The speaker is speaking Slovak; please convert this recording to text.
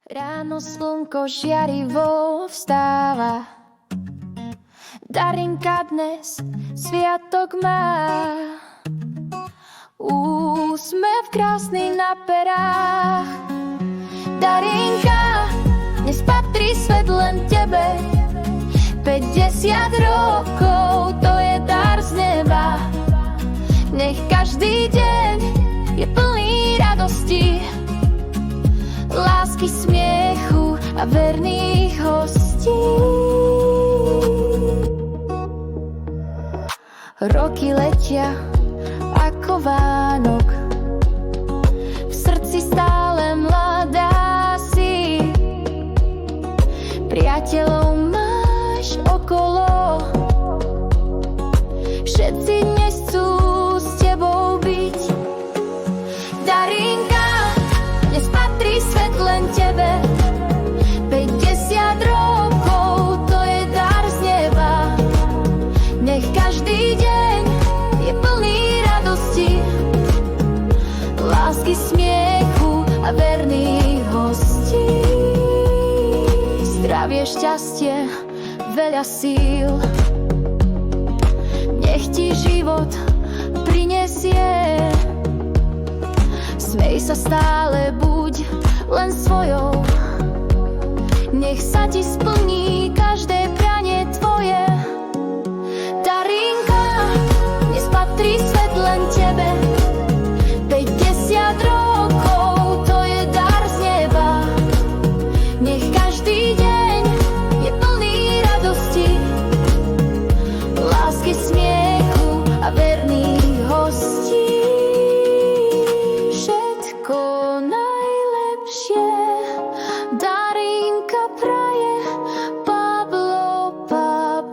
Ráno slnko žiarivo vstáva, Darinka dnes sviatok má. Úsmev krásny na perách. Darinka, dnes patrí svet len tebe. 50 rokov, to je dar z neba. Nech každý deň je plný radosti, lásky, smiechu a verných hostí. Roky letia ako Vánok, v srdci stále mladá si. Priateľov máš okolo, všetci dnes chcú s tebou byť. Darinka, dnes patrí svet len tebe. 50 rokov, to je dar z neba. Nech každý deň je plný radosti, lásky, smiechu a verných hostí. Zdravie, šťastie, veľa síl, nech ti život prinesie. Smej sa stále, buď len svojou, nech sa ti splní každé prianie tvoje. Darinka, dnes patrí svet len tebe. 50 rokov, to je dar z neba. Nech každý deň je plný radosti, lásky, smiechu a verných hostí. Všetko najlepšie Darinka praje. Pablo Pub.